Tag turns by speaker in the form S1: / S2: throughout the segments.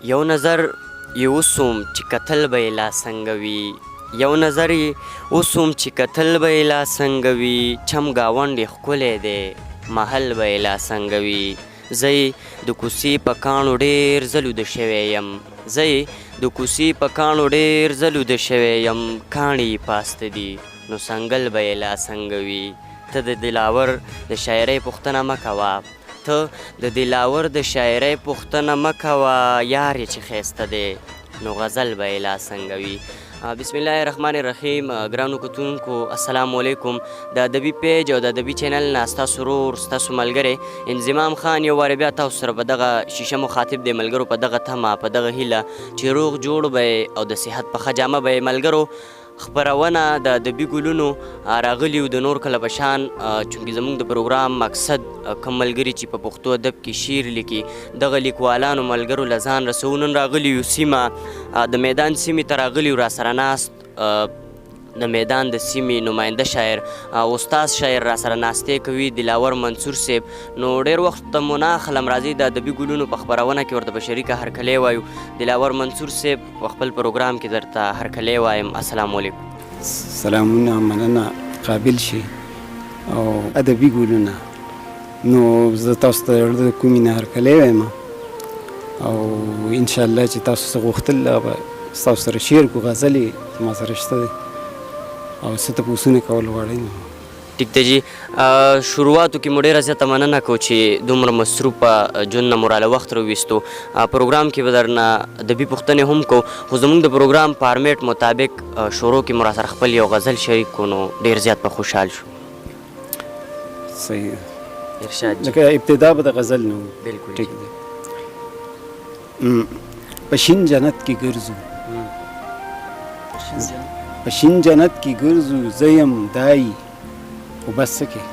S1: یو نظر یې وسوم چې کتل به یې لا څنګه وي یو نظر یې وسوم چې کتل به یې لا څنګه وي چم ګاونډ یې ښکلی دی محل به یې لا څنګه وي زه یې د کوڅې په کاڼو ډېر ځلوده شوی یم زه یې د کوڅې په کاڼو ډېر ځلوده شوی یم کاڼي یې پاسته دي نو سنګل به یې لا څنګه وي ته د دلاور د شاعرۍ پوښتنه مه کوه ته د دلاور د شاعرۍ پوښتنه مه کوه یار یې چې ښایسته دی نو غزل به یې لا څنګه وي بسم الله الرحمن الرحیم ګرانو کتونکو السلام علیکم د ادبي پیج او د ادبي چینل نه ستاسو ورور ستاسو ملګری انضمام خان یو وارې بیا تاسو سره په دغه شیشه مخاطب دی ملګرو په دغه تمه په دغه هیله چې روغ جوړ به او د صحت په ښه جامه به ملګرو خپرونه د ادبي ګلونو راغلي د نور کله په شان چونکې زموږ د پروګرام مقصد کوم ملګري چې په پښتو ادب کې شعر لیکي دغه لیکوالانو ملګرو له ځان رسو نن راغلي یو سیمه د میدان سیمې ته راغلي یو راسره ناست د میدان د سیمې نماینده شاعر استاد شاعر راسره ناستې کوي دلاور منصور صاحب نو ډېر وخت ته مو نه اخلم راځئ د ادبي ګلونو په خپرونه کې ورته په شریکه هرکلی وایو دلاور منصور صاحب په خپل پروګرام کې درته هرکلی وایم السلام علیکم
S2: سلامونه مننه قابل شي او ادبي ګلونه نو زه تاسو ته د کومې نه هرکلی وایم او انشاءالله چې تاسو څه غوښتل به ستاسو سره شعر کو غزلې ما سره شته دی او څه تپوسونه کول غواړئ
S1: ټیک دی جی شروعاتو کې مو ډېره زیاته مننه کوو چې دومره مصروفه ژوند نه مو راله وخت راویستو پروګرام کې به درنه ادبي پوښتنې هم کوو خو زموږ د پروګرام فارمیټ مطابق شروع کې مو راسره خپل یو غزل شریک کړو نو ډېر زیات به خوشحال شو
S2: صحیح
S1: ارشاد جی
S2: لکه ابتدا به د غزل نه و
S1: بالکل
S2: ټیک دی په شین جنت کې ګرځو په شین جنت کې ګرځو زه یم دای خو بس څه کې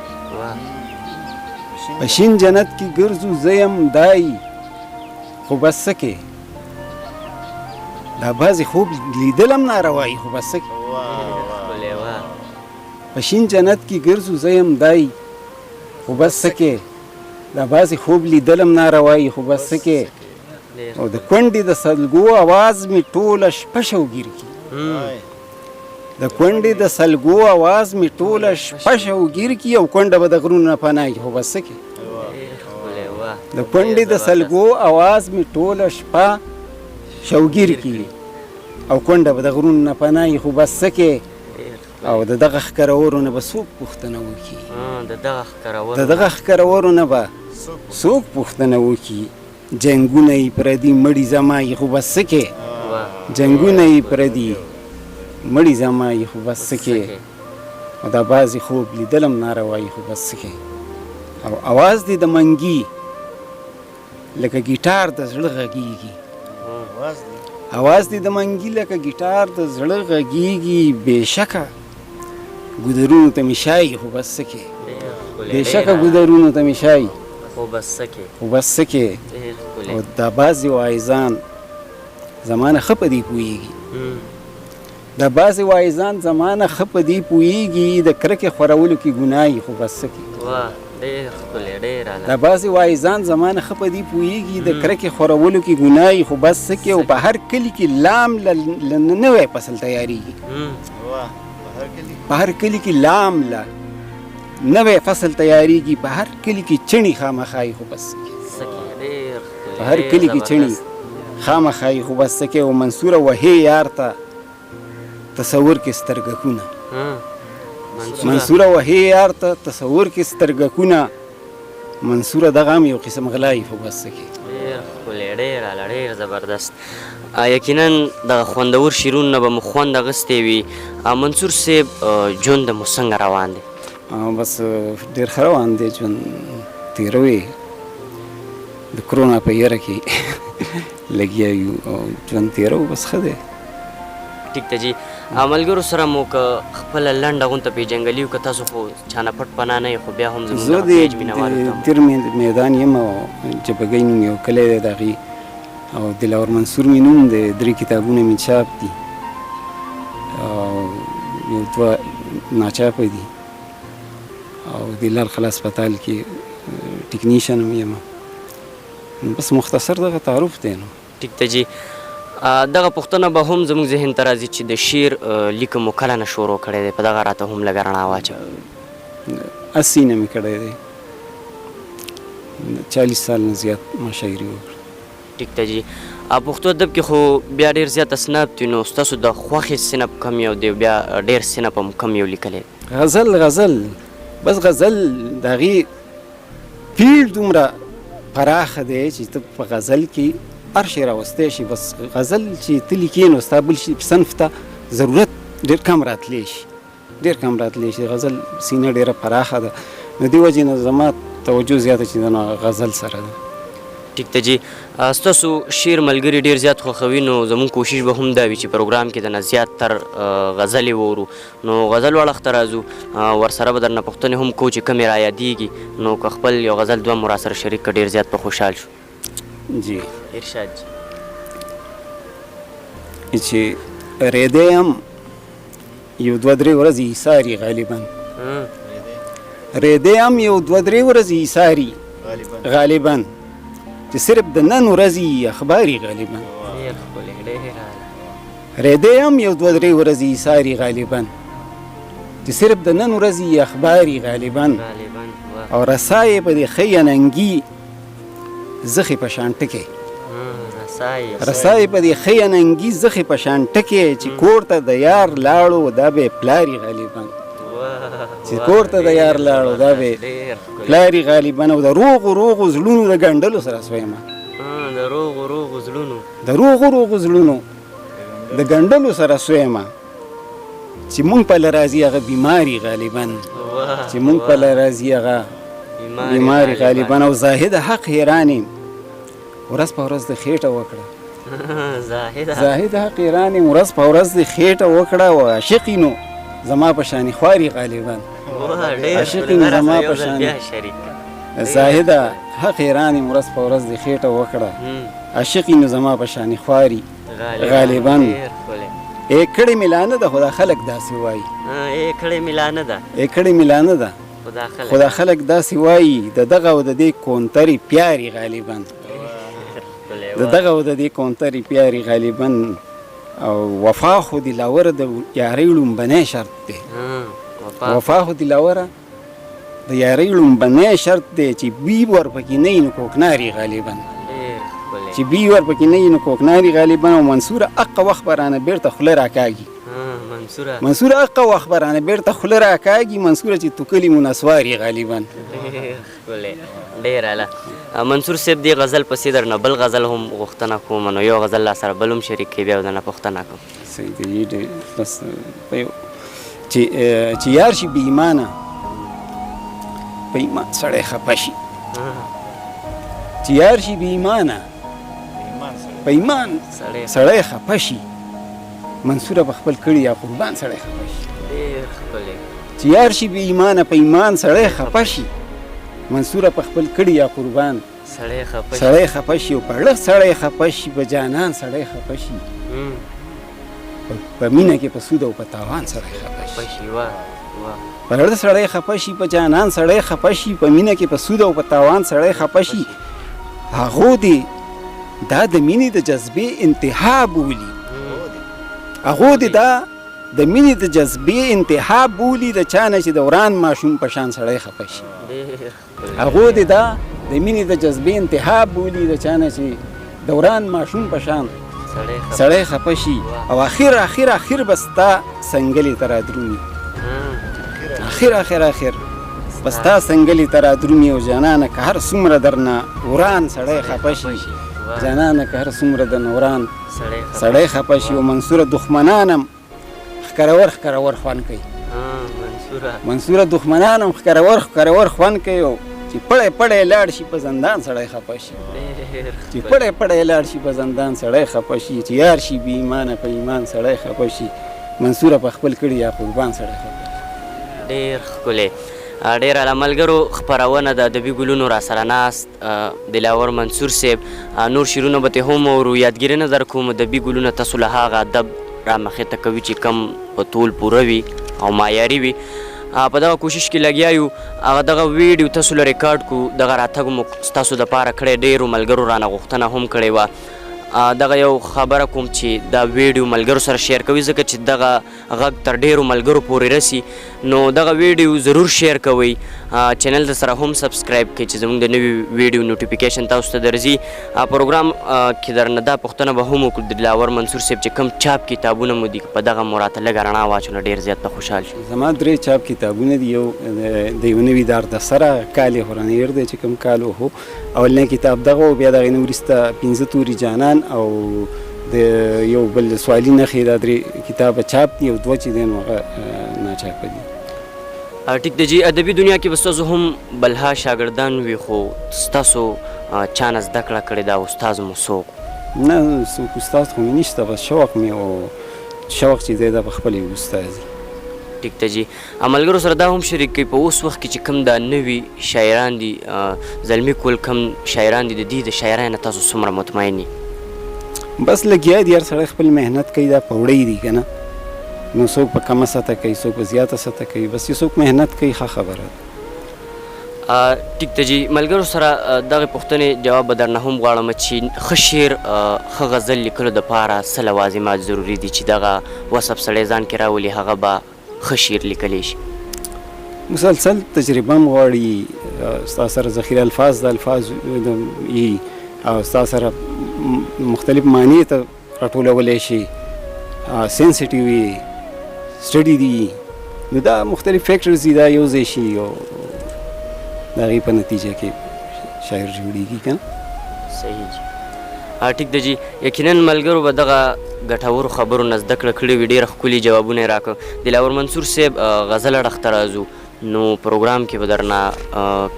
S2: په شین جنت کې ګرځو زه یم دای خو بس څه کې دا بعضې خوب لیدل هم ناروایي خو بس څه کې په شین جنت کې ګرځو زه یم دای خو بس څه کې دا بعضې خوب لیدل هم ناروایي خو بس څه کې او د کونډې د سلګو اواز مې ټوله شپه شوګیر کي د کونډې د سلګو اواز مې ټوله شپه شوګیر کي او کونډه به د غرونو نه پناه کي خو بس څه کې د کونډې د سلګو اواز مې ټوله شپه شوګیر کي او کونډه به د غرونو نه پناه کي خو بس څه کې او د دغه ښکرورو نه به څوک پوښتنه وکړي د دغه ښکرورو نه به څوک پوښتنه وکړي جنګونه یې پردي مړي زما یې خو بس څه کې جنګونه یې پردي مړي زما یې خو بس څه کې او دا بعضې خوب لیدلم ناروایي خو بس څه کې او اواز دې د منګي لکه ګیټار د زړه غږیږي اواز دې د منګي لکه ګیټار د زړه غږیږي بېشکه ګودرونو ته مې شایي خو بس څه کې بېشکه ګودرونو ته مې شایي خو بس څه کې او دا بعضې واعظان زمانه ښه په دې پوهېږي دا بعضې واعظان زمانه ښه په دې پوهېږي د کرکې خورولو کې ګناه خو بس څه کې دا بعضې واعظان زمانه ښه په دې پوهېږي د کرکې خورولو کې ګناه خو بس څه کې او په هر کلي کې لام له نوی فصل تیارېږي په هر کلي کې لام له نوی فصل تیارېږي په هر کلي کې چڼې خامخایي خو بس په هر کلي کې چڼې خامخایي خو بس څه کې او منصوره وهې یار ته تصور کې سترګکونه منصوره وهې یار ته تصور کې سترګکونه منصوره دغه هم یو قسم غلایي خو بس څه کې
S1: ډېر زبردست یقینا دغه خوندور شعرونه به مو خوند اخیستی وي منصور صاحب ژوند مو څنګه روان دی
S2: بس ډېر ښه روان دی ژوند تېروي د کرونا په یره کې لګیا یو او ژوند تېرو بس ښه دی
S1: ټیک دی جی ملګرو سره مو که خپله لنډه غونته پېژنګلي وکړه تاسو خو چانه پټ پناه نه یې خو بیا هم زموږ دغه پیج مینوالو ته
S2: تیر میدان یم او جبګۍ نوم یو کلی دی د هغې او دلاور منصور مې نوم دی 3 کتابونه مې چاپ دي او یو 2 ناچاپه دي او د لال خلا هسپتال کې ټکنیشن هم یم بس مختصر دغه تعارف دی نو
S1: ټیک ته جي دغه پوښتنه به هم زموږ ذهن ته راځي چې د شعر لیک مو کله نه شروع کړی دی په دغه راته هم لږه رڼا واچوه
S2: 80 نه مې کړی دی 40 سال نه زیات ما شاعري وکړه
S1: ټیک ته جي پښتو ادب کې خو بیا ډېر زیات اسناد دي نو ستاسو د خوښې صنف کم یو دی بیا ډېر صنف هم کم یو لیکلی
S2: غزل بس غزل د هغې فیلډ دومره پراخه دی چې ته په غزل کې هر شی راوستی شي بس غزل چې ته لیکې نو ستا بل شي صنف ته ضرورت ډېر کم راتلی شي غزل سینه ډېره پراخه ده نو دې وجې نه زما توجه زیاته چې نو غزل سره ده
S1: ټیک ته جي ستاسو شعر ملګري ډېر زیات خوښوي نو زموږ کوشش به هم دا وي چې پروګرام کې دنه زیات تر غزلې وورو نو غزل واړخ ته راځو ورسره به درنه پوښتنې هم کوو چې کمې رایادېږي نو که خپل یو غزل دوه مو راسره شریک کړه ډېر زیات به خوشحال شو
S2: جی
S1: ارشاد
S2: جي چې ریدی هم یو 2-3 ورځې ایساري غالبا ریدی هم یو 2-3 ورځې ایساري غالبا چې صرف د نن ورځې اخباري غالبا ریدی هم یو 2-3 ورځې ایساري غالبا چې صرف د نن ورځې اخباري غالبا او رسای په دې ښه اننګي زخې په شان ټکې رسای په دې ښه اننګي زخې په شان ټکې چې کور ته د یار لاړو دا به پلاري غالبا چې کور ته د یار لاړو دا به پلاري غالبا او د روغو زړونو د ګنډلو سره سویمه
S1: د روغو زړونو
S2: د ګنډلو سره سویمه چې مونږ په لرازي هغه بیماری غالبا بیماری غالبا او زاهد حق حیرانې ورځ په ورځ د خېټه وکړه زاهد حق حیرانې ورځ په ورځ د خېټه وکړه او عاشقې نو زما په شانې خواري غالبا عاشقې نو زما په شانې زاهد حق حیرانې ورځ په ورځ د خېټه وکړه عاشقې نو زما په شانې خواري غالبا کړې ملانه ده خدا خلق داسې وایي کړې ملانه ده خدا خلق داسې وایي د دغه او د دې کونترې پیاري غالبا او وفا خو د لاوره د یارۍ لومبنی شرط دی د یارۍ لومبنی شرط دی چې بی ورپکې نه وي نو کوکناري غالبا او منصوره اقه وخت به رانه بېرته خوله راکاږي منصوره چې توکلي مو نسواري غالبا
S1: ډېر اعلی منصور صاحب دې غزل پسې درنه بل غزل هم غوښتنه کوم نو یو غزل لا سره بل هم شریک کړي بیا درنه پوښتنه کوم
S2: صحیح دی بس چې یار شي بې ایمانه په ایمان سړی خفه شي چې یار شي بې ایمانه په ایمان سړی خفه شي منصوره په خپل کړي یا قربان سړی خفه شي چې یار شي بې ایمانه په ایمان سړی خفه شي منصوره په خپل کړي یا قربان سړی خفه شي او په اړه سړی خفه شي په جانان سړی خفه شي په مینه کې په سود او په تاوان سړی خفه شي په اړه سړی خفه شي په جانان سړی خفه شي په مینه کې په سود او په تاوان سړی خفه شي هغو دې دا د مینې د جذبې انتها بولي د مینې د جذبې انتها بولي د چا نه چې دوران ماشوم په شان سړی خفه شي هغو دې دا د مینې د جذبې انتها بولي د چا نه چې دوران ماشوم په شان سړی خفه شي او اخر به ستا سنګلې ته رادرومي اخر به ستا سنګلې ته رادرومي او جانانه که هر څومره درنه وران سړی خفه شي جانانه که هر څومره درنه وران سړی خفه شي او منصوره دښمنانم ښکرور خوند کوي منصوره دښمنانم ښکرور خوند کوي او چې پړی لاړ شي په زندان سړی خفه شي چې یار شي بې ایمانه په ایمان سړی خفه شي منصوره په خپل کړي یا قربان سړی خفه شي
S1: ډېر ښکلی ډېر اعلی ملګرو خپرونه د ادبي ګلونو راسره ناست دلاور منصور صاحب نور شعرونه به ترې هم اورو یادګیري نظر کوم ادبي ګلونه تاسو له هغه ادب رامخې ته کوي چې کم په طول پوره وي او معیاري وي په دغه کوشش کې لګیا یو هغه دغه ویډیو تاسو له ریکارډ کو دغه راتګ مو ستاسو دپاره کړی ډېرو ملګرو رانه غوښتنه هم کړې وه دغه یو خبره کوم چې دا ویډیو ملګرو سره شیر کوي ځکه چې دغه غږ تر ډیرو ملګرو پورې رسي نو دغه ویډیو ضرور شیر کوئ چینل د سره هم سبسکرایب کړئ چې زموږ د نوي ویډیو نوټیفیکیشن تاسو ته درځي پروګرام کې درنه دا پوښتنه به هم وکړو د دلاور منصور صاحب چې کوم چاپ کتابونه مو دي په دغه مو راته لږه رڼا واچوله ډېر زیات به خوشحال شو
S2: زما 3 چاپ کتابونه دي یو د یو نوي دار د سره کال یې هورانیر دی چې کوم کال وهو اولنی کتاب دغه بیا دغه نه وروسته 15 توري جانان او د یو بل سوالي نښې دا 3 کتابه چاپ دي او 2 چې دي نو هغه ناچاپه دي
S1: ټیک دی جی ادبي دنیا کې به ستاسو هم بلها شاګردان وي خو ستاسو چا نه زده کړه کړې ده استاد مو څوک
S2: نه څوک استاد خو مې نشته بس شوق مې او شوق چې دی دا په خپل استاد
S1: ټیک ته جی ملګرو سره دا هم شریک کوي په اوس وخت کې چې کوم دا نوي شاعران دي زلمي کول کوم شاعران دي د دې د شاعرانو نه تاسو څومره مطمئن یې
S2: بس لګیا دي هر سړی خپل محنت کوي دا په وړی دي که نه نو څوک په کمه سطح کوي څوک په زیاته سطح کوي بس یو څوک محنت کوي ښه خبره ده
S1: ټیک ته جی ملګرو سره دغې پوښتنې جواب به درنه هم غواړم چې ښه شعر ښه غزل لیکلو دپاره څه لوازمات ضروري دي چې دغه وصف سړی ځان کې راولي هغه به ښه شعر لیکلی شي
S2: مسلسل تجربه هم غواړي ستا سره ذخیره الفاظ د الفاظ یي او ستا سره مختلف معنی ته راټولولی شي سینسیټیو وي سټډي دي نو دا مختلف فیکټرز دي دا یو ځای شي او د هغې په نتیجه کې شاعر جوړېږي که نه
S1: صحیح جي ټیک ده جی یقینا ملګرو به دغه ګټورو خبرو نه زده کړه کړې وي ډېره ښکلي جوابونه یې راکړه دلاور منصور صاحب غزل اړخ ته راځو نو پروګرام کې به درنه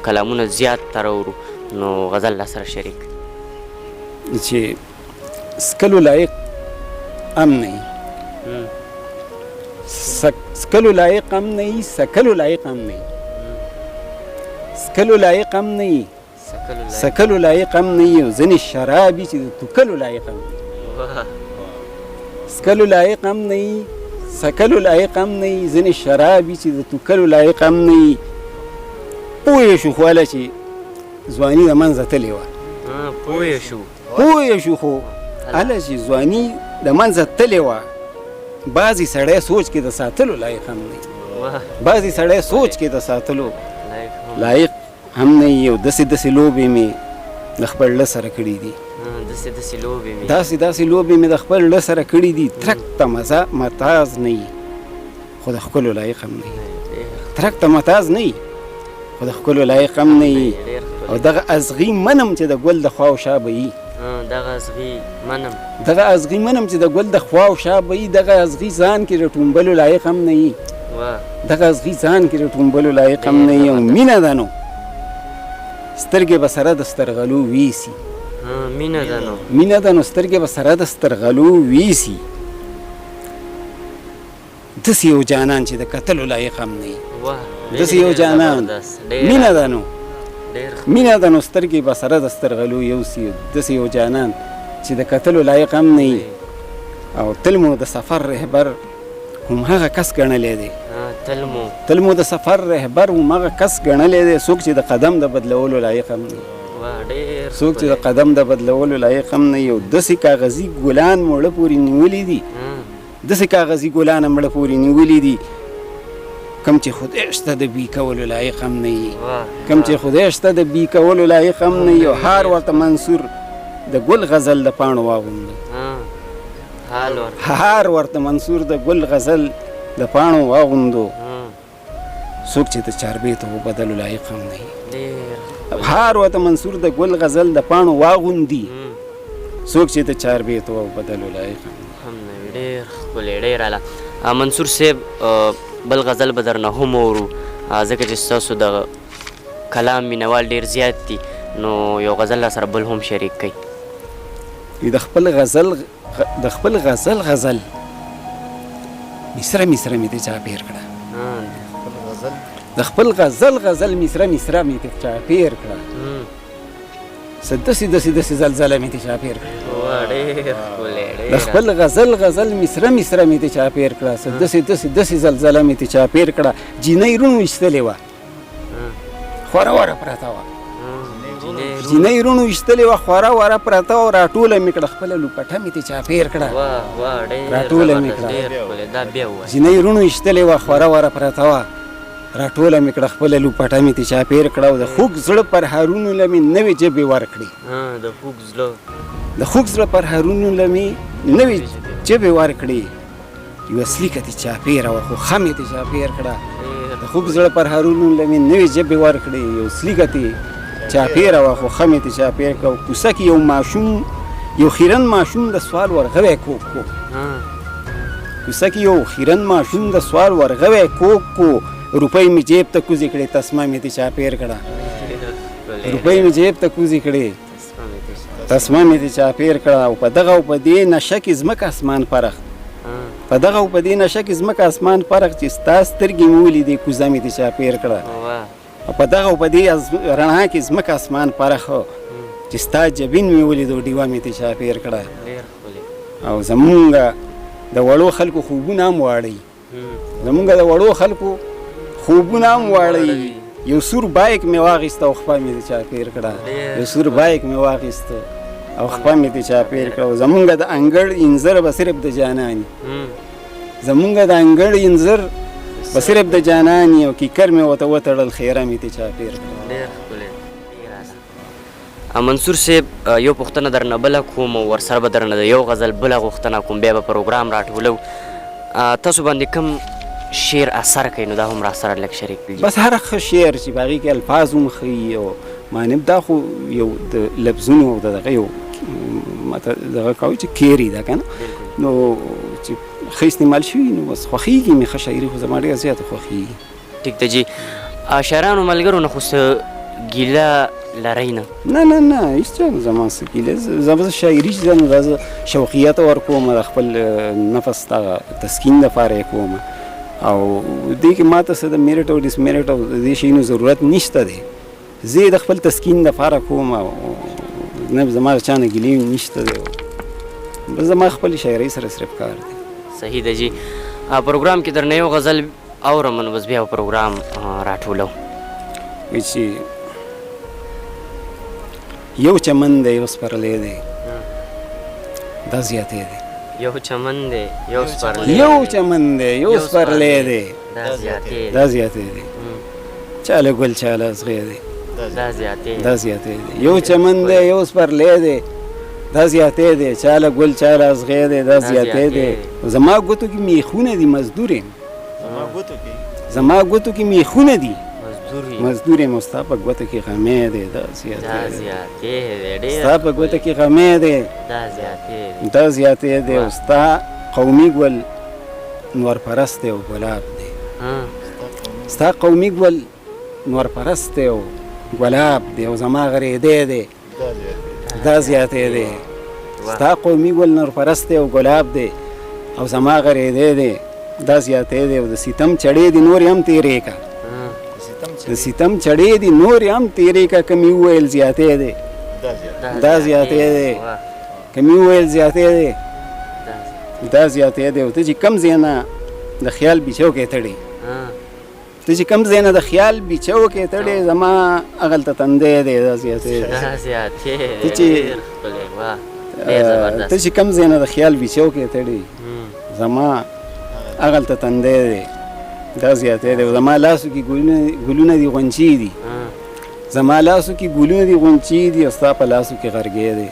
S1: کلامونه زیات ترورو نو غزل را سره شریک
S2: چې سکلو لایق ام نه سکلو لایق ام نه سکلو لایق ام نه سکلو لایق ام نه سکلو لایق ام نه ځینې شرابي چې د توکلو لایق ام نه سکلو لایق هم نه سکلو لایق هم نه ځینې شرابي چې د توکلو لایق هم نه پوه شو خو هله چې ځواني د منځه تلې وه پوه شو خو هله چې ځواني د منځه تلې وه بعضې سړی سوچ کې د ساتلو لایق هم نه بعضې سړی سوچ کې د ساتلو لایق هم نه یو داسې لوبې مې د خپل زړه سره کړي دي داسې لوبې مې د خپل زړه سره کړي دي ترک ته مزه متاز نه وي خو د ښکلو لایق هم نه وي ترک ته متاز نه وي خو د ښکلو لایق هم نه وي او دغه ازغي منم چې د ګل د خوا او شا به وي دغه ازغي منم چې د ګل د خوا او شا به وي دغه ازغي ځان کې د ټومبلو لایق هم نه وي دغه ازغي ځان کې د ټومبلو لایق هم نه وي او مینه ده نو سترګې به سره د سترغلو ویسي مینه ده نو سترګې به سره د سترغلو ویسي داسې یو جانان چې د کتلو لایق هم نه وي داسې یو جانان مینه ده نو سترګې به سره د سترغلو یوسي داسې یو جانان چې د کتلو لایق هم نه وي او تل مو د سفر رهبر هم هغه کس ګڼلی دی تل مو د سفر رهبر هم هغه کس ګڼلی دی څوک چې د قدم د بدلولو لایق هم نه څوک چې د قدم د بدلولو لایق هم نه یو داسې کاغذي ګلان مړه پورې نیولي دي داسې کاغذي ګلان مړه پورې نیولي دي کم چې خدای شته د بي کولو لایق هم نه وي کم چې خدای شته د بي کولو لایق هم نه وي او هار ورته منصور د ګل غزل د پاڼو واغوندو هار ورته منصور د ګل غزل د پاڼو واغوندو څوک چې د چاربیتو بدلو لایق هم نه وي هار ورته منصور د ګل غزل د پاڼو واغوندي څوک چې د چاربیتو بدلو لایق هم نه وي
S1: ډېر ښکلی ډېر اعلی منصور صاحب بل غزل به درنه هم اورو ځکه چې ستاسو د کلام مینوال ډېر زیات دي نو یو غزل را سره بل هم شریک کوي
S2: د خپل غزل مصره مې ته چاپېر کړه د خپل غزل مصره مې ته چاپېر کړه داسې زلزله مې ته چاپېر کړه د خپل غزل مصره مې ته چاپېر کړه داسې زلزله مې ته چاپېر کړه جینۍ روڼ ویشتلې وه خوره وره پرته وه جینۍ روڼو ایستلې وه خوره وره پرته وه راټوله مې کړه خپله لوپټه مې ترې چاپېر کړه راټوله مې کړه جینۍ روڼو ایستلې وه خوره وره پرته وه راټوله مې کړه خپله لوپټه مې ترې چاپېر کړه او د خوږ زړه پرهارونو له مې نوې ژبې ورکړې د خوږ زړه پرهارونو له مې نوې ژبې ورکړې یوه سلیکه ترې چاپېره وه خو ښه مې ترې چاپېر کړه د خوږ زړه پرهارونو له مې نوې ژبې ورکړې یو سلیکه ترې چاپېره وه خو ښه مې ترې چاپېر کړه او کوڅه کې یو ماشوم یو خیرن ماشوم د سوال ورغوی کوک کو کوڅه کې یو خیرن ماشوم د سوال ورغوی کوک کو روپۍ مې جیب ته کوزې کړې تسمه مې ترې چاپېر کړه روپۍ مې جیب ته کوزې کړې تسمه مې ترې چاپېر کړه او په دغه او په دې نشه کې ځمکه اسمان فرق په دغه او په دې نشه کې ځمکه اسمان فرق چې ستا سترګې مې ولیدې کوزه مې ترې چاپېر کړه او په دغه او په دې رڼا کې ځمکه اسمان فرق چې ستا جبین مې ولیدو ډیوه مې ترې چاپېر کړه او زمونږ د وړو خلکو خوبونه هم واړوي زمونږ د وړو خلکو خوبونه هم واړوي یو سور بایک مې واخیسته او خپه مې ترې چاپېر کړه یو سور بایک مې واخیسته او خپه مې ترې چاپېر کړه او زمونږ د انګړ انځر به صرف د جاناني زمونږ د انګړ انځر به صرف د جاناني او کیکر مې ورته وتړل خیره مې ترې چاپېر کړه
S1: منصور صاحب یو پوښتنه درنه بله کوم او ورسره به درنه د یو غزل بله غوښتنه کوم بیا به پروګرام راټولو تاسو باندې کوم شعر اثر کوي نو دا هم راسره لږ شریک کړي
S2: بس هر ښه شعر چې په هغې کې الفاظ هم ښیي او معنی دا خو یو د لفظونو او د دغه یو ماته دغه کوي چې کیري ده که نه نو چې ښه استعمال شوي نو بس خوښېږي مې ښه شاعري خو زما ډېره زیاته خوښېږي
S1: ټیک ده جي شاعرانو ملګرو نه خو څه ګیله لرئ نه
S2: نه هېڅ چا نه زما څه ګیله زه شاعري چې ده نو دا زه شوقیت ورکوم د خپل نفس دغه تسکین دپاره یې کوم او دې کې ما ته څه د میرټ او ډسمیرټ او دې شیانو ضرورت نشته دی زه یې د خپل تسکین دپاره کوم او نه زما چا نه ګیلې نشته دی بس زما خپلې شاعرۍ سره صرف کار دی
S1: صحیح ده جي پروګرام کې درنه یو غزل اورم نو بس بیا پروګرام راټولو
S2: چې یو چمن دی یو سپرلی دی دا زیاتې دی
S1: یو چمن دی یو سپرلی
S2: یو چمن دی یو سپرلی دی دا زیاتې دی چاله ګل چاله ازغی دی دا زیاتې دی یو چمن دی یو سپرلی دی دا زیاتې دی چاله ګل چاله ازغی دی دا زیاتې دی زما ګوتو کې میخونه دي مزدور یم زما ګوتو کې میخونه دي مزدور یم ستا په ګوته کې غمی دی دا زیاتې دی ستا په ګوته کې غمی دی دا زیاتې دی او ستا قومي ګل نور پرست دی او ګلاب دی ستا قومي ګل نور پرست دی او ګلاب دی او زما غریدی دی دا زیاتې دی ستا قومي ګل نور پرست دی او ګلاب دی او زما غریدی دی دا زیاتې دی او د ستم چړې دي نور هم تیرې که د ستم چړې دي نور هم تیرې که که مې وویل زیاتې دی دا زیاتې دی که مې وویل زیاتې دی دا زیاتې دی او ته چې کم ځای نه د خیال بیچو کې تړې ته چې کم ځای نه د خیال بیچو کې تړې زما هغلته تندی دی دا زیاتې دی ته چې کم ځای نه د خیال بیچو کې تړې زما هغلته تندی دی دا زیاتې دی او زما لاسو کې ګلونه دي غونچې دي زما لاسو کې ګلونه دي غونچې دي او ستا په لاسو کې غرګې دی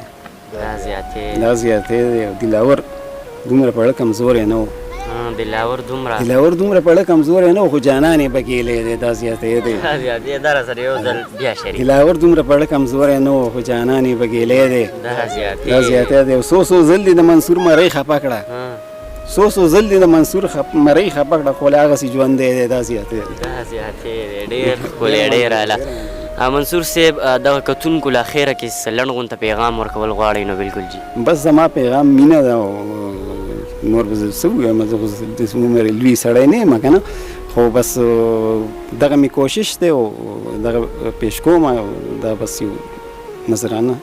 S2: دا زیاتې دی او دلاور دومره پړه کمزوری نه و
S1: دلاور
S2: دومره پړه کمزوری نه و خو جانان یې بګیلی دی دا زیاتې دی دلاور دومره پړه کمزوری نه و خو جانان یې بګیلی دی دا زیاتې دی او څو ځل دي د منصور مرۍ خفه کړه څو ځل دي د منصور مرۍ خفه کړه خو له هغسې ژوندی دی دا زیاتې دی
S1: ډېر ښکلی ډېر اعلی منصور صاحب دغه کتونکو له اخره کې څه لنډ غونته پیغام ورکول غواړئ نو بلکل جي
S2: بس زما پیغام مینه ده نور به زه څه ووایم زه خو داسې عمر لوی سړی نه یم که نه خو بس دغه مې کوشش دی او دغه پیش کوم دا بس یو نظرانه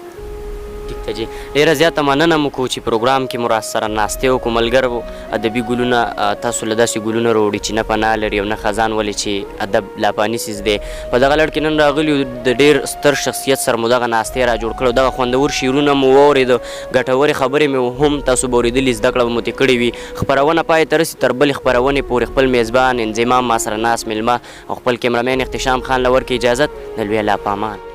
S1: ټیک ته جی ډېره زیاته مننه مو کوو چې پروګرام کې مو راسره ناستې وکړو ملګرو ادبي ګلونه تاسو له داسې ګلونه راوړي چې نه پناه لري او نه خزان ولې چې ادب لاپاني څیز دی په دغه لړ کې نن راغلي یو د ډېر ستر شخصیت سره مو دغه ناستې را جوړ کړو دغه خوندور شعرونه مو واورېدو ګټورې خبرې مې هم تاسو به اورېدلي زده کړه به مو ترې کړې وي خپرونه پای ته رسي تر بلې خپرونې پورې خپل میزبان انضمام ما سره ناست مېلمه او خپل کیمرامین اختشام خان له ورکړي اجازت د لوی الله په امان